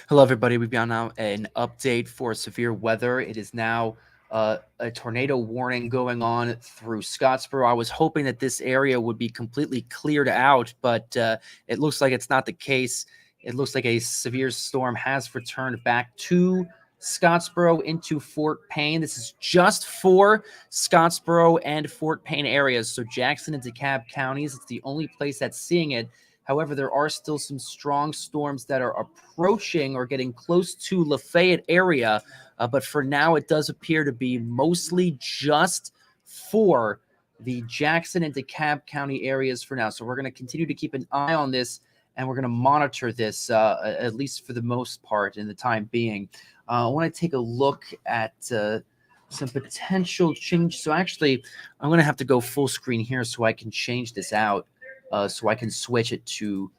Hello, everybody. We've got now an update for severe weather. It is now a tornado warning going on through Scottsboro. I was hoping that this area would be completely cleared out, but it looks like it's not the case. It looks like a severe storm has returned back to Scottsboro into Fort Payne. This is just for Scottsboro and Fort Payne areas. So Jackson and DeKalb counties, it's the only place that's seeing it. However, there are still some strong storms that are approaching or getting close to Lafayette area. But for now, it does appear to be mostly just for the Jackson and DeKalb County areas for now. So we're going to continue to keep an eye on this, and we're going to monitor this, at least for the most part in the time being. I want to take a look at some potential change. So actually, I'm going to have to go full screen here so I can change this out. So I can switch it to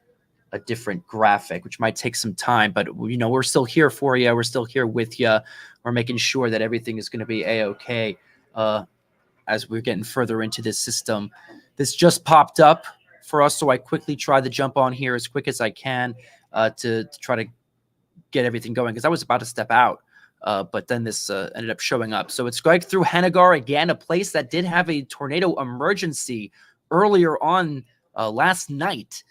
a different graphic, which might take some time, but we're still here for you. We're still here with you. We're making sure that everything is going to be a-okay as we're getting further into this system. This just popped up for us, so I quickly tried to jump on here as quick as I can to try to get everything going, because I was about to step out. But then this ended up showing up. So it's going through Hennigar again, a place that did have a tornado emergency earlier on last night,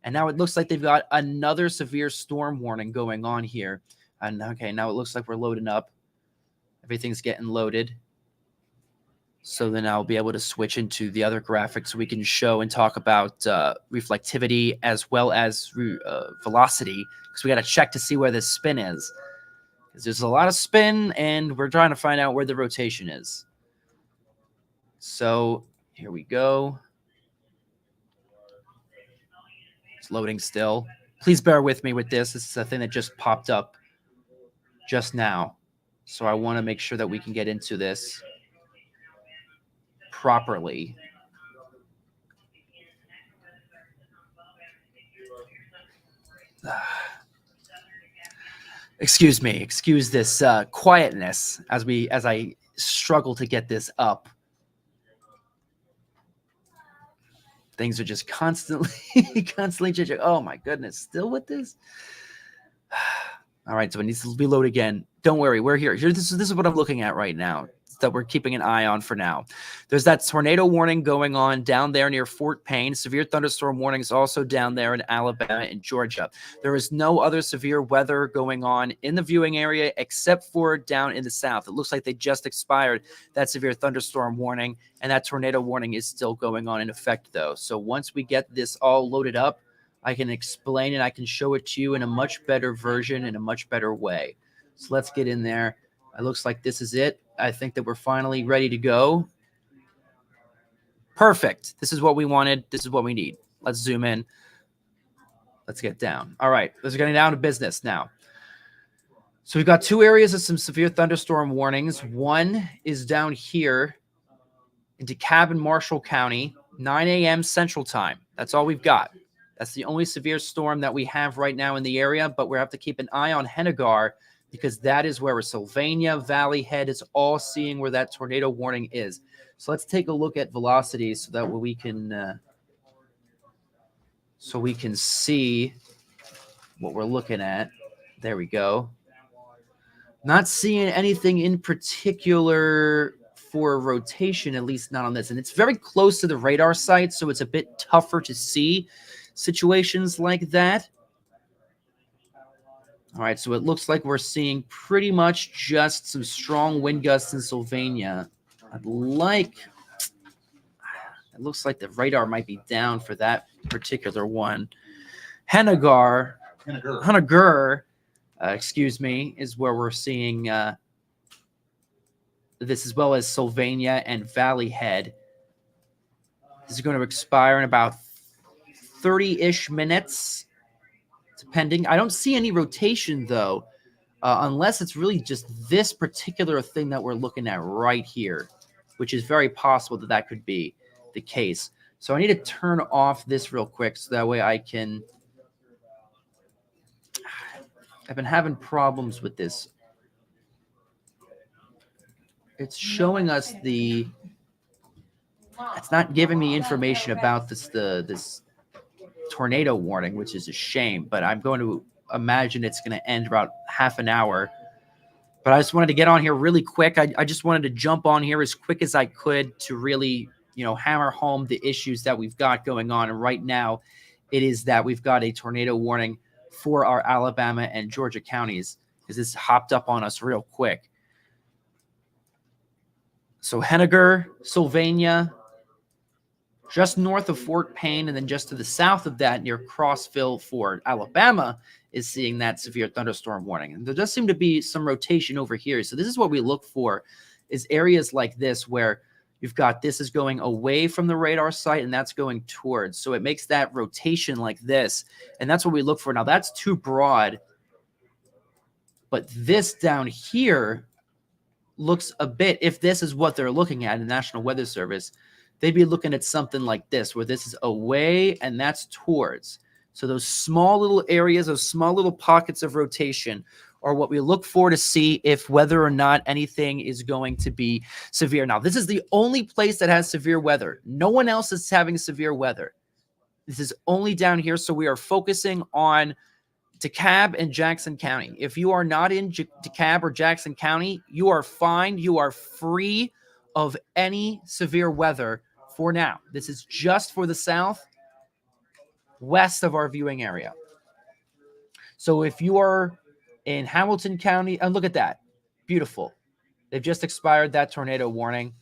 and now it looks like they've got another severe storm warning going on here. And okay, now it looks like we're loading up. Everything's getting loaded. So then I'll be able to switch into the other graphics so we can show and talk about reflectivity as well as velocity, because we got to check to see where this spin is. Because there's a lot of spin, and we're trying to find out where the rotation is. So here we go. Loading still. Please bear with me with this. This is a thing that just popped up just now. So I want to make sure that we can get into this properly. Excuse me. Excuse this quietness as I struggle to get this up. Things are just constantly changing. Oh my goodness, still with this? All right, so it needs to reload again. Don't worry, we're here. This is what I'm looking at right now, that we're keeping an eye on for now. There's that tornado warning going on down there near Fort Payne. Severe thunderstorm warnings also down there in Alabama and Georgia. There is no other severe weather going on in the viewing area except for down in the south. It looks like they just expired that severe thunderstorm warning, and that tornado warning is still going on in effect, though. So once we get this all loaded up, I can explain it. I can show it to you in a much better version, in a much better way. So let's get in there. It looks like this is it. I think that we're finally ready to go. Perfect. This is what we wanted. This is what we need. Let's zoom in. Let's get down. All right. Let's get down to business now. So we've got two areas of some severe thunderstorm warnings. One is down here in DeKalb and Marshall County, 9 a.m. Central Time. That's all we've got. That's the only severe storm that we have right now in the area, but we have to keep an eye on Hennigar, because that is where Sylvania, Valley Head is all seeing where that tornado warning is. So let's take a look at velocity so that we can see what we're looking at. There we go. Not seeing anything in particular for rotation, at least not on this. And it's very close to the radar site, so it's a bit tougher to see situations like that. All right, so it looks like we're seeing pretty much just some strong wind gusts in Sylvania. It looks like the radar might be down for that particular one. Hennigar, excuse me, is where we're seeing this, as well as Sylvania and Valley Head. This is going to expire in about 30-ish minutes. Depending. I don't see any rotation, though, unless it's really just this particular thing that we're looking at right here, which is very possible that that could be the case. So I need to turn off this real quick so that way I can... I've been having problems with this. It's showing us the... It's not giving me information about this tornado warning, which is a shame, but I'm going to imagine it's going to end about half an hour. But I just wanted to get on here really quick. I just wanted to jump on here as quick as I could to really, hammer home the issues that we've got going on. And right now, it is that we've got a tornado warning for our Alabama and Georgia counties, because this hopped up on us real quick. So Henniger, Sylvania, just north of Fort Payne, and then just to the south of that near Crossville for Alabama is seeing that severe thunderstorm warning. And there does seem to be some rotation over here. So this is what we look for, is areas like this where you've got this is going away from the radar site and that's going towards. So it makes that rotation like this. And that's what we look for. Now that's too broad. But this down here looks a bit, if this is what they're looking at in the National Weather Service, they'd be looking at something like this, where this is away and that's towards. So those small little areas, those small little pockets of rotation are what we look for to see if whether or not anything is going to be severe. Now, this is the only place that has severe weather. No one else is having severe weather. This is only down here. So we are focusing on DeKalb and Jackson County. If you are not in DeKalb or Jackson County, you are fine. You are free of any severe weather for now. This is just for the south west of our viewing area. So if you are in Hamilton County, and look at that, beautiful. They've just expired that tornado warning.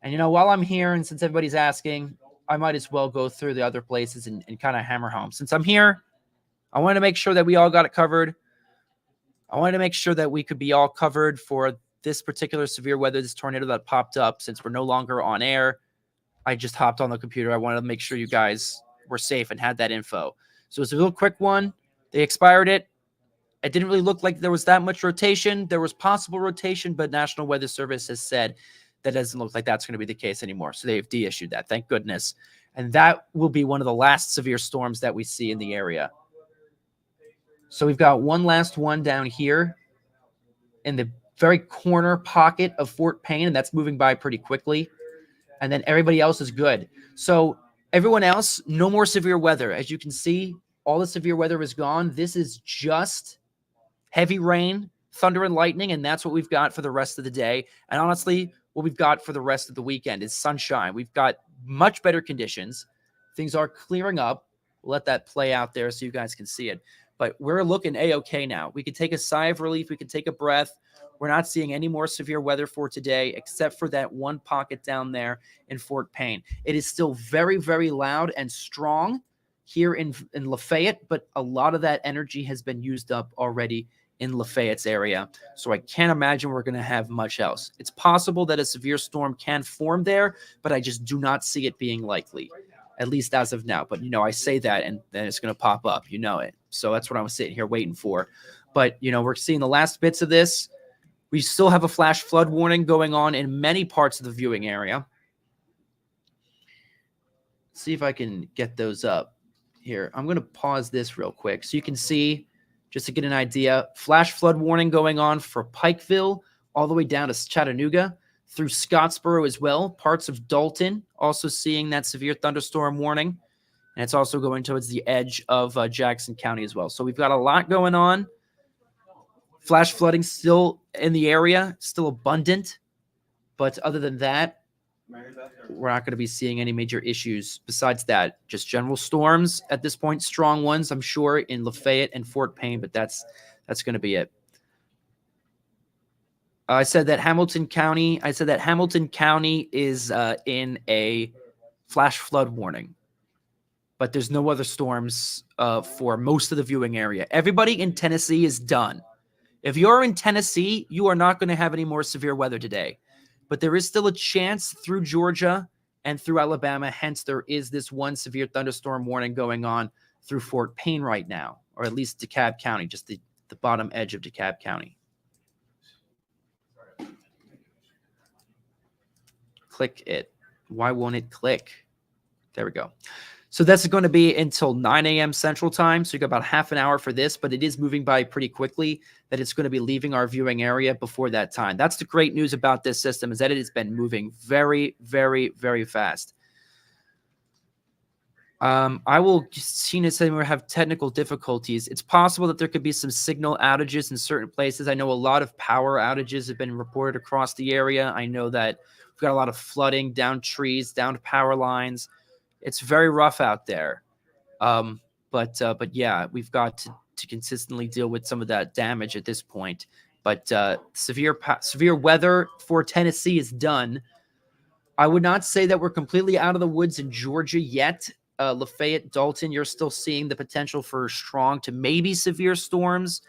And while I'm here, and since everybody's asking, I might as well go through the other places and kind of hammer home. Since I'm here, I wanted to make sure that we all got it covered. I wanted to make sure that we could be all covered for this particular severe weather, this tornado that popped up. Since we're no longer on air, I just hopped on the computer. I wanted to make sure you guys were safe and had that info. So it's a real quick one. They expired it. It didn't really look like there was that much rotation. There was possible rotation, but National Weather Service has said that doesn't look like that's going to be the case anymore. So they've deissued that. Thank goodness. And that will be one of the last severe storms that we see in the area. So we've got one last one down here in the very corner pocket of Fort Payne, and that's moving by pretty quickly. And then everybody else is good. So everyone else, no more severe weather. As you can see, all the severe weather is gone. This is just heavy rain, thunder, and lightning, and that's what we've got for the rest of the day. And honestly, what we've got for the rest of the weekend is sunshine. We've got much better conditions. Things are clearing up. We'll let that play out there so you guys can see it. But we're looking A-okay now. We could take a sigh of relief. We could take a breath. We're not seeing any more severe weather for today, except for that one pocket down there in Fort Payne. It is still very, very loud and strong here in Lafayette, but a lot of that energy has been used up already in Lafayette's area. So I can't imagine we're going to have much else. It's possible that a severe storm can form there, but I just do not see it being likely, at least as of now. But, I say that and then it's going to pop up. It. So that's what I was sitting here waiting for. But, we're seeing the last bits of this. We still have a flash flood warning going on in many parts of the viewing area. Let's see if I can get those up here. I'm going to pause this real quick so you can see, just to get an idea, flash flood warning going on for Pikeville all the way down to Chattanooga, through Scottsboro as well. Parts of Dalton also seeing that severe thunderstorm warning. And it's also going towards the edge of Jackson County as well. So we've got a lot going on. Flash flooding still in the area, still abundant. But other than that, we're not going to be seeing any major issues besides that. Just general storms at this point, strong ones, I'm sure, in Lafayette and Fort Payne, but that's going to be it. I said that Hamilton County is in a flash flood warning, but there's no other storms for most of the viewing area. Everybody in Tennessee is done. If you're in Tennessee, you are not going to have any more severe weather today. But there is still a chance through Georgia and through Alabama. Hence, there is this one severe thunderstorm warning going on through Fort Payne right now, or at least DeKalb County, just the bottom edge of DeKalb County. Click it. Why won't it click? There we go. So that's going to be until 9 a.m. Central Time. So you got about half an hour for this, but it is moving by pretty quickly, that it's going to be leaving our viewing area before that time. That's the great news about this system, is that it has been moving very, very, very fast. I will. Tina said we have technical difficulties. It's possible that there could be some signal outages in certain places. I know a lot of power outages have been reported across the area. I know that we've got a lot of flooding, down trees, down power lines. It's very rough out there. But yeah, we've got to consistently deal with some of that damage at this point. But severe weather for Tennessee is done. I would not say that we're completely out of the woods in Georgia yet. Lafayette, Dalton, you're still seeing the potential for strong to maybe severe storms.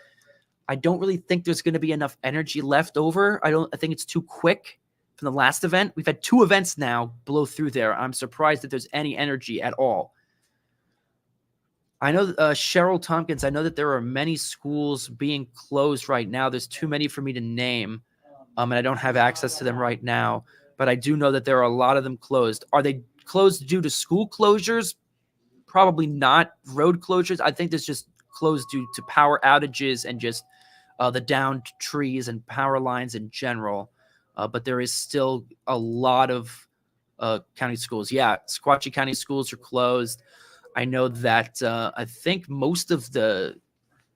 I don't really think there's going to be enough energy left over. I think it's too quick from the last event. We've had 2 events now blow through there. I'm surprised that there's any energy at all. I know Cheryl Tompkins, I know that there are many schools being closed right now. There's too many for me to name, and I don't have access to them right now. But I do know that there are a lot of them closed. Are they closed due to school closures? Probably not. Road closures. I think there's just closed due to power outages and just the downed trees and power lines in general. But there is still a lot of county schools. Yeah, Sequatchie County schools are closed. I know that I think most of the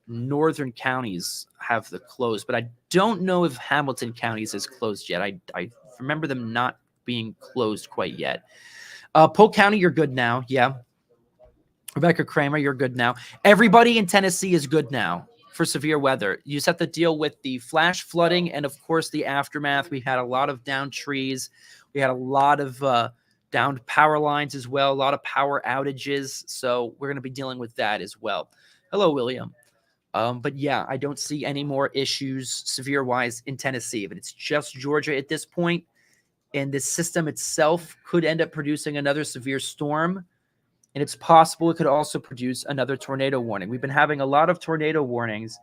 northern counties have the closed, but I don't know if Hamilton counties is closed yet. I remember them not being closed quite yet. Polk County, you're good now. Yeah. Rebecca Kramer, you're good now. Everybody in Tennessee is good now for severe weather. You just have to deal with the flash flooding and, of course, the aftermath. We had a lot of downed trees. We had a lot of downed power lines as well, a lot of power outages. So we're going to be dealing with that as well. Hello, William. But yeah, I don't see any more issues severe-wise in Tennessee. But it's just Georgia at this point, and this system itself could end up producing another severe storm. And it's possible it could also produce another tornado warning. We've been having a lot of tornado warnings,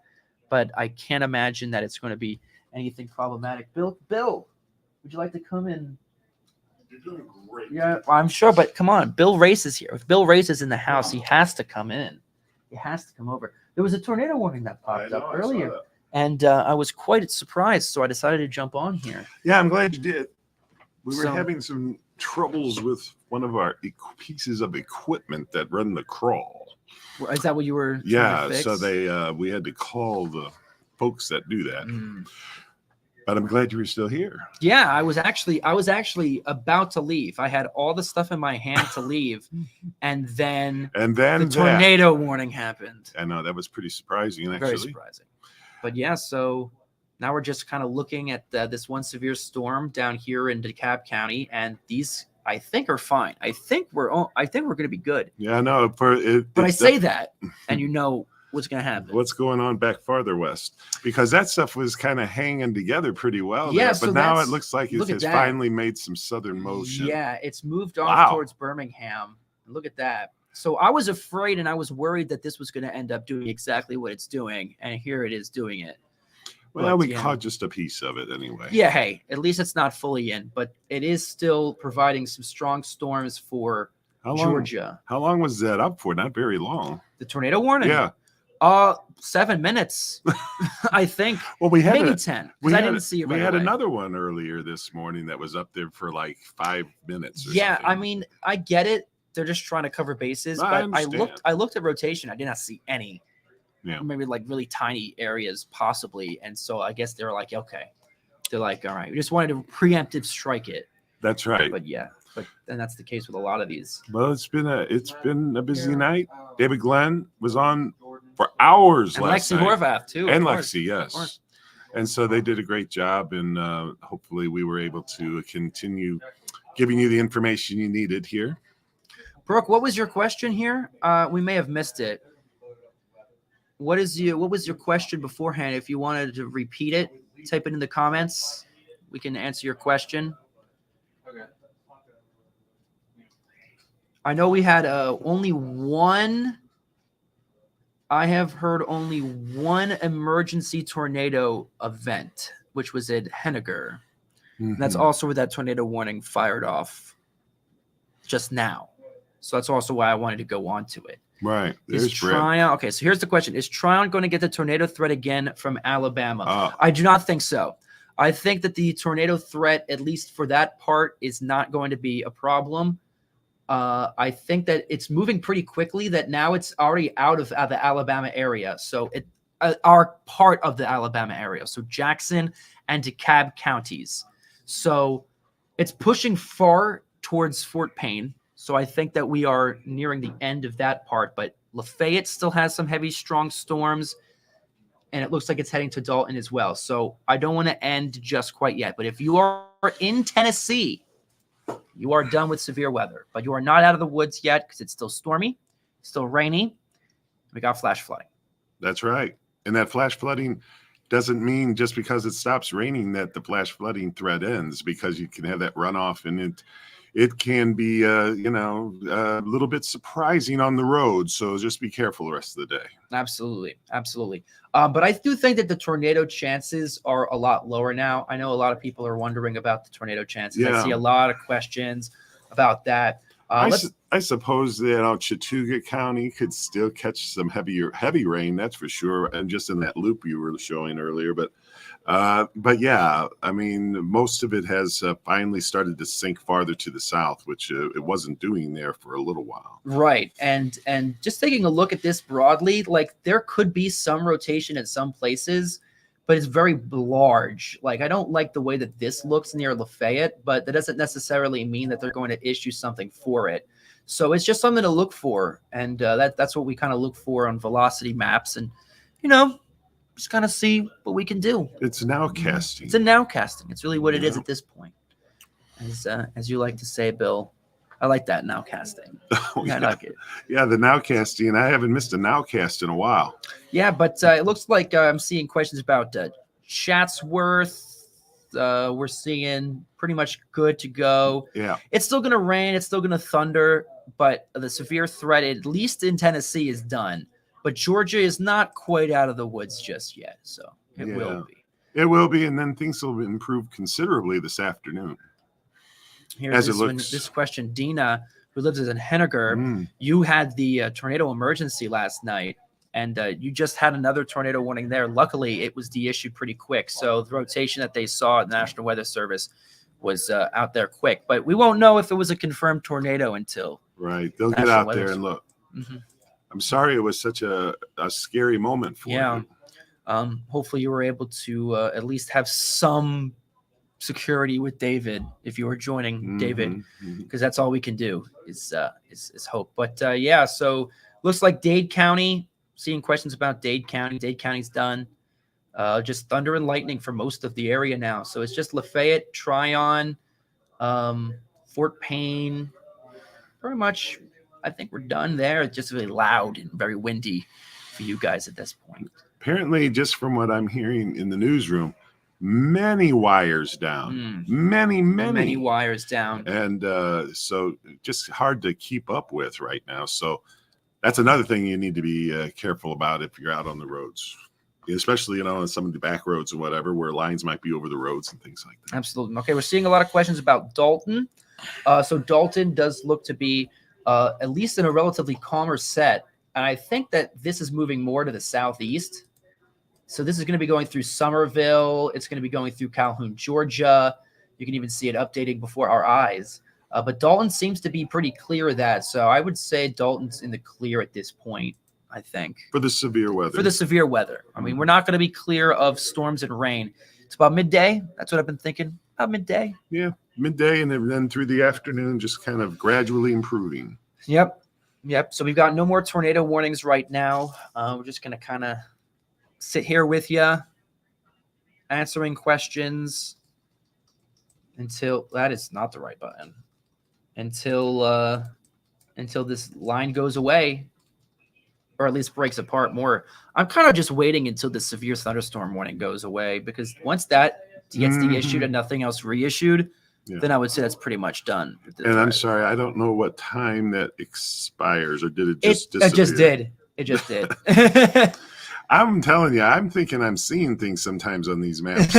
but I can't imagine that it's going to be anything problematic. Bill, would you like to come in? You're doing great. Yeah, I'm sure, but come on. Bill Race is here. If Bill Race is in the house, he has to come in. He has to come over. There was a tornado warning that popped up earlier, and I was quite surprised, so I decided to jump on here. Yeah, I'm glad you did. We were having some troubles with one of our pieces of equipment that run the crawl. Is that what you were? Yeah, so we had to call the folks that do that. But I'm glad you were still here. Yeah, I was actually about to leave. I had all the stuff in my hand to leave, and then the tornado warning happened. I know, that was pretty surprising, actually. Very surprising. But yeah, so now we're just kind of looking at this one severe storm down here in DeKalb County, and these I think are fine. I think we're going to be good. Yeah, no, but I say that, and you know what's going to happen. What's going on back farther west? Because that stuff was kind of hanging together pretty well. Yeah, there, but now it looks like it has finally made some southern motion. Yeah, it's moved off towards Birmingham. Look at that. So I was afraid and I was worried that this was going to end up doing exactly what it's doing, and here it is doing it. Well, we caught just a piece of it anyway. Yeah, hey, at least it's not fully in, but it is still providing some strong storms for Georgia. How long was that up for? Not very long. The tornado warning? Yeah. 7 minutes, I think. Well, we had maybe 10. I didn't see it right away. We had another one earlier this morning that was up there for like 5 minutes or something. I mean, I get it. They're just trying to cover bases, but I looked at rotation. I did not see any. Yeah. Maybe like really tiny areas possibly. And so I guess they're like, okay. They're like, all right, we just wanted to preemptive strike it. That's right. But then that's the case with a lot of these. Well, it's been a busy night. David Glenn was on for hours last night. Lexi Horvath too. And Lexi, yes. And so they did a great job, and hopefully we were able to continue giving you the information you needed here. Brooke, what was your question here? We may have missed it. What was your question beforehand? If you wanted to repeat it, type it in the comments. We can answer your question. Okay. I know we had only one. I have heard only one emergency tornado event, which was at Henniger. Mm-hmm. That's also where that tornado warning fired off just now. So that's also why I wanted to go on to it. Right. Okay, so here's the question. Is Tryon going to get the tornado threat again from Alabama? I do not think so. I think that the tornado threat, at least for that part, is not going to be a problem. I think that it's moving pretty quickly. That now it's already out of the Alabama area, so it are part of the Alabama area. So Jackson and DeKalb counties. So it's pushing far towards Fort Payne. So I think that we are nearing the end of that part. But Lafayette still has some heavy, strong storms, and it looks like it's heading to Dalton as well. So I don't want to end just quite yet. But if you are in Tennessee, you are done with severe weather, but you are not out of the woods yet because it's still stormy, still rainy. We got flash flooding. That's right. And that flash flooding doesn't mean just because it stops raining that the flash flooding threat ends, because you can have that runoff, and it can be a little bit surprising on the road. So just be careful the rest of the day. Absolutely. But I do think that the tornado chances are a lot lower now. I know a lot of people are wondering about the tornado chances. Yeah. I see a lot of questions about that. I suppose that Chattooga County could still catch some heavy rain, that's for sure, and just in that loop you were showing earlier. But yeah, I mean, most of it has finally started to sink farther to the south, which it wasn't doing there for a little while. Right, and just taking a look at this broadly, like there could be some rotation in some places, but it's very large. Like I don't like the way that this looks near Lafayette, but that doesn't necessarily mean that they're going to issue something for it. So it's just something to look for, and that's what we kind of look for on velocity maps, and just kind of see what we can do. It's nowcasting. It's a nowcasting. It's really what it is at this point. As you like to say, Bill, I like that nowcasting. Oh, I like it. Yeah, the nowcasting. I haven't missed a nowcast in a while. Yeah, but it looks like I'm seeing questions about Chatsworth. We're seeing pretty much good to go. Yeah. It's still going to rain. It's still going to thunder, but the severe threat, at least in Tennessee, is done. But Georgia is not quite out of the woods just yet, so it will be. It will be, and then things will improve considerably this afternoon. Here's this question. Dina, who lives in Henniger, you had the tornado emergency last night, and you just had another tornado warning there. Luckily, it was de-issued pretty quick, so the rotation that they saw at the National Weather Service was out there quick. But we won't know if it was a confirmed tornado until they'll get out there and look. Mm-hmm. I'm sorry it was such a scary moment for you. Hopefully you were able to at least have some security with David if you were joining David, because that's all we can do is hope. But so looks like Dade County, seeing questions about Dade County. Dade County's done. Just thunder and lightning for most of the area now. So it's just Lafayette, Tryon, Fort Payne, pretty much. I think we're done there. It's just really loud and very windy for you guys at this point. Apparently, just from what I'm hearing in the newsroom, many wires down. Many wires down. And so just hard to keep up with right now. So that's another thing you need to be careful about if you're out on the roads, especially, on some of the back roads and whatever, where lines might be over the roads and things like that. Absolutely. Okay, we're seeing a lot of questions about Dalton. So Dalton does look to be at least in a relatively calmer set. And I think that this is moving more to the southeast. So this is going to be going through Somerville. It's going to be going through Calhoun, Georgia. You can even see it updating before our eyes. But Dalton seems to be pretty clear of that. So I would say Dalton's in the clear at this point, I think. For the severe weather. I mean, we're not going to be clear of storms and rain. It's about midday. That's what I've been thinking. About midday. Yeah, midday, and then through the afternoon, just kind of gradually improving. Yep. So we've got no more tornado warnings right now. We're just going to kind of sit here with you, answering questions until that is not the right button. Until this line goes away, or at least breaks apart more. I'm kind of just waiting until the severe thunderstorm warning goes away, because once that gets deissued and nothing else reissued, then I would say that's pretty much done. And I'm sorry, I don't know what time that expires, or did it just disappear? It just did. I'm telling you, I'm thinking I'm seeing things sometimes on these maps.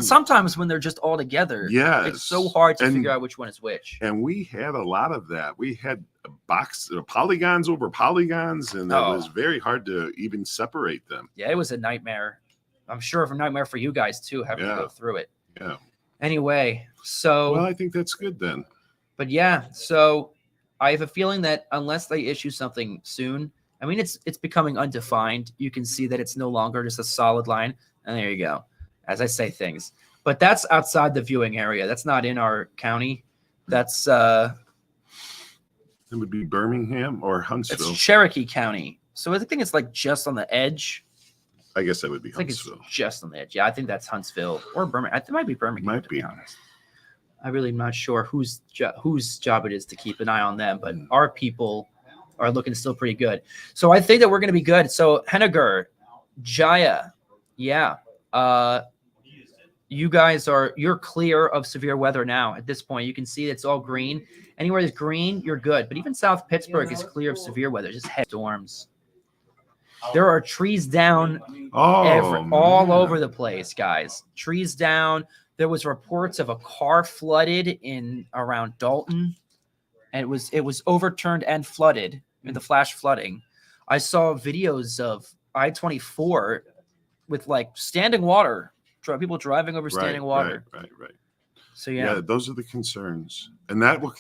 Sometimes when they're just all together. Yes. It's so hard to figure out which one is which. And we had a lot of that. We had polygons over polygons, and it was very hard to even separate them. Yeah, it was a nightmare. I'm sure of a nightmare for you guys too, having to go through it. Yeah. Anyway, so well, I think that's good then. But yeah, so I have a feeling that unless they issue something soon, I mean, it's becoming undefined. You can see that it's no longer just a solid line. And there you go. As I say things. But that's outside the viewing area. That's not in our county. That's It would be Birmingham or Huntsville. it's Cherokee County. So I think it's like just on the edge. I guess that would be I think Huntsville. it's just on the edge. Yeah, I think that's Huntsville or Birmingham. It might be Birmingham, Might to be. be honest. I'm really not sure whose job it is to keep an eye on them, but our people are looking still pretty good. So I think that we're going to be good. So Henniger, Jaya, yeah. You guys you're clear of severe weather now at this point. You can see it's all green. Anywhere that's green, you're good. But even South Pittsburgh is clear of severe weather, just heavy storms. There are trees down all over the place, guys. Trees down. There was reports of a car flooded in around Dalton, and it was overturned and flooded in the flash flooding. I saw videos of I-24 with like standing water, people driving over standing water. Right. So yeah, those are the concerns, and that will,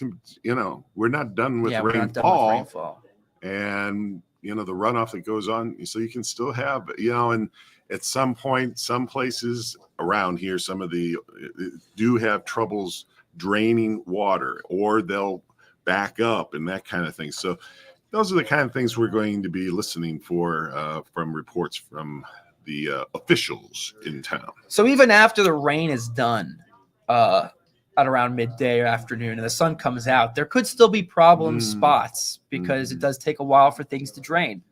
we're not done with rainfall, and the runoff that goes on. So you can still have, and at some point, some places around here, some of the do have troubles draining water, or they'll back up and that kind of thing. So those are the kind of things we're going to be listening for from reports from the officials in town. So even after the rain is done, at around midday or afternoon, and the sun comes out, there could still be problem spots because it does take a while for things to drain.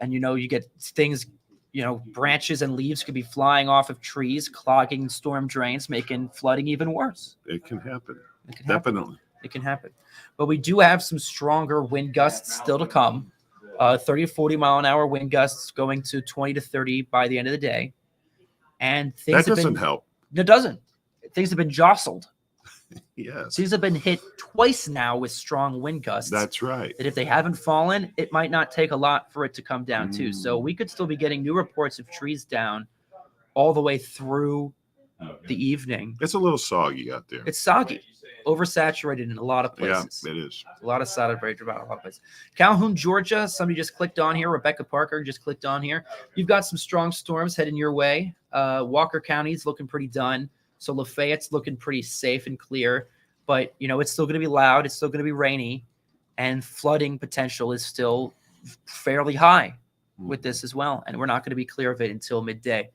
And, you get things, branches and leaves could be flying off of trees, clogging storm drains, making flooding even worse. It can happen. Definitely. It can happen. But we do have some stronger wind gusts still to come. 30 to 40 mile an hour wind gusts going to 20 to 30 by the end of the day. And things that doesn't help. It doesn't. Things have been jostled. Yes. These have been hit twice now with strong wind gusts. That's right. That if they haven't fallen, it might not take a lot for it to come down too. So we could still be getting new reports of trees down all the way through the evening. It's a little soggy out there. It's soggy, oversaturated in a lot of places. Yeah, it is. A lot of saturated about a lot of places. Calhoun, Georgia. Somebody just clicked on here. Rebecca Parker just clicked on here. You've got some strong storms heading your way. Walker County's looking pretty done. So Lafayette's looking pretty safe and clear, but it's still going to be loud. It's still going to be rainy, and flooding potential is still fairly high with this as well. And we're not going to be clear of it until midday.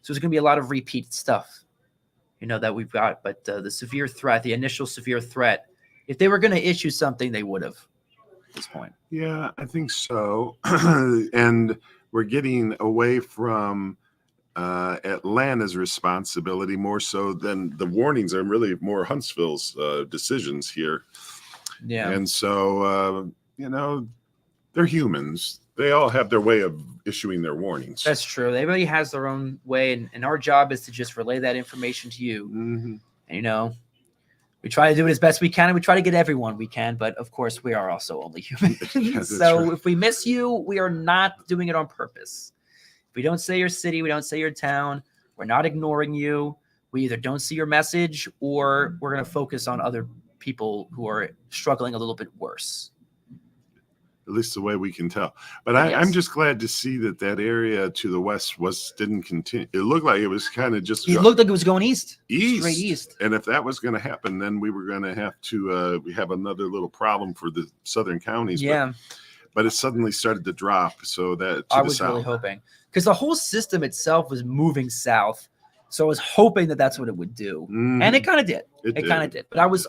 So there's going to be a lot of repeat stuff, that we've got. But the severe threat, the initial severe threat, if they were going to issue something, they would have at this point. Yeah, I think so. And we're getting away from Atlanta's responsibility more so than the warnings are really more Huntsville's decisions here. Yeah. And so, they're humans. They all have their way of issuing their warnings. That's true. Everybody has their own way. And our job is to just relay that information to you. Mm-hmm. And, we try to do it as best we can, and we try to get everyone we can. But, of course, we are also only human. So right. If we miss you, we are not doing it on purpose. If we don't say your city, we don't say your town, we're not ignoring you. We either don't see your message, or we're going to focus on other people who are struggling a little bit worse. At least the way we can tell. But Yes. I'm just glad to see that area to the west didn't continue. It looked like it was kind of just. It looked like it was going east. East. Straight east. And if that was going to happen, then we were going to have to have another little problem for the southern counties. Yeah. But it suddenly started to drop. So that I was really hoping. Because the whole system itself was moving south. So I was hoping that that's what it would do. And it kind of did. It kind of did. But I was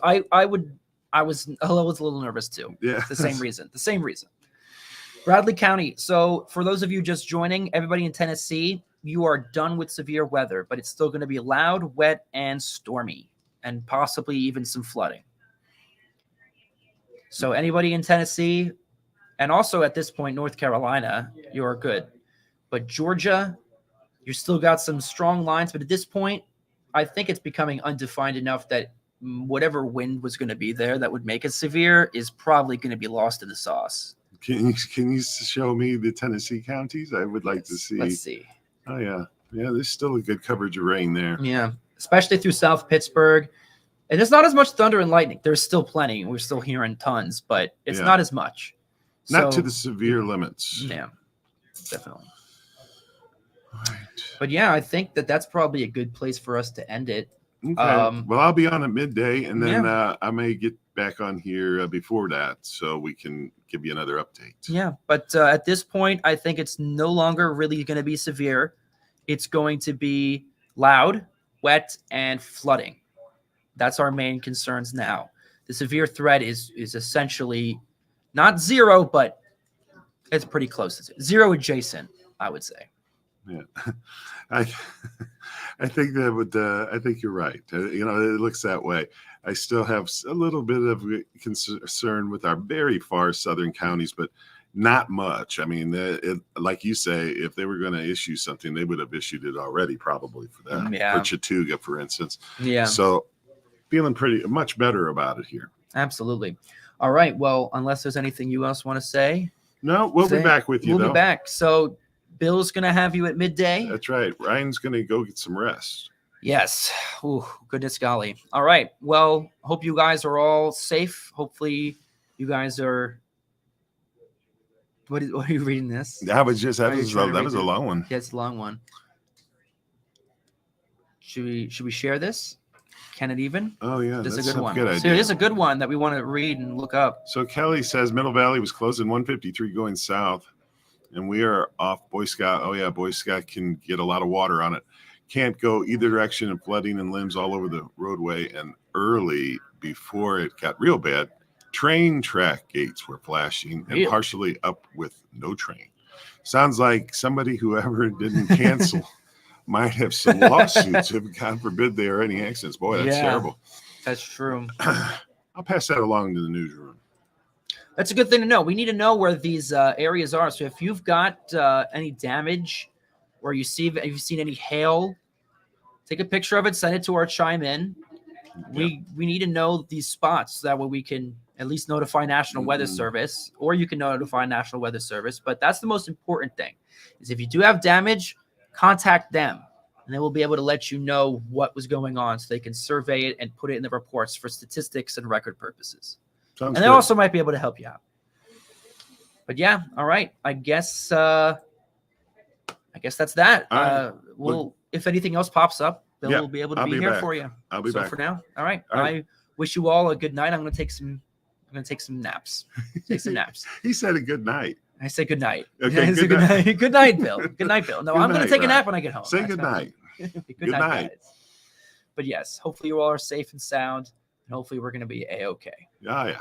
a little nervous too. Yeah. The same reason. Bradley County. So for those of you just joining, everybody in Tennessee, you are done with severe weather, but it's still going to be loud, wet, and stormy, and possibly even some flooding. So anybody in Tennessee, and also at this point, North Carolina, you are good. But Georgia, you still got some strong lines. But at this point, I think it's becoming undefined enough that whatever wind was going to be there that would make it severe is probably going to be lost in the sauce. Can you show me the Tennessee counties? I would like to see. Let's see. Oh, yeah. Yeah, there's still a good coverage of rain there. Yeah, especially through South Pittsburgh. And there's not as much thunder and lightning. There's still plenty. We're still hearing tons, but it's not as much. Not to the severe limits. Yeah, definitely. All right. But yeah, I think that's probably a good place for us to end it. Okay. Well, I'll be on at midday, and then I may get back on here before that, so we can give you another update. Yeah, but at this point, I think it's no longer really going to be severe. It's going to be loud, wet, and flooding. That's our main concerns now. The severe threat is essentially not zero, but it's pretty close to zero adjacent, I would say. Yeah, I think that would. I think you're right. You know, it looks that way. I still have a little bit of concern with our very far southern counties, but not much. I mean, like you say, if they were going to issue something, they would have issued it already, probably for them. Yeah. For Chattooga, for instance. Yeah. So, feeling pretty much better about it here. Absolutely. All right. Well, unless there's anything you else want to say. No, we'll be back with you. We'll be back. So Bill's going to have you at midday. That's right. Ryan's going to go get some rest. Yes. Ooh, goodness golly. All right. Well, hope you guys are all safe. Hopefully you guys are. What are you reading this? That was a long one. Yeah, it's a long one. Should we share this? Can it even? Oh yeah, this is a good one. Good idea. So this is a good one that we want to read and look up. So Kelly says Middle Valley was closed in 153 going south, and we are off Boy Scout. Oh yeah, Boy Scout can get a lot of water on it. Can't go either direction, and flooding and limbs all over the roadway. And early before it got real bad, train track gates were flashing and partially up with no train. Sounds like somebody, whoever didn't cancel, might have some lawsuits if, God forbid, there are any accidents. Boy, that's terrible. That's true. I'll pass that along to the newsroom. That's a good thing to know. We need to know where these areas are. So if you've got any damage, or if you've seen any hail, take a picture of it, send it to our chime in. We need to know these spots so that way we can at least notify National Weather Service, or you can notify National Weather Service. But that's the most important thing, is if you do have damage, contact them, and they will be able to let you know what was going on so they can survey it and put it in the reports for statistics and record purposes. Sounds and they also might be able to help you out. But yeah, all right. I guess that's that. Well, if anything else pops up, Bill will be able to be here for you. I'll be back for now. All right. I wish you all a good night. I'm going to take some naps. Take some naps. He said a good night. I say good night. Okay, good night. Good night, Bill. Good night, Bill. No, I'm going to take a nap when I get home. Say good night. Good night, guys. But yes, hopefully you all are safe and sound, and hopefully we're going to be A-okay. Yeah.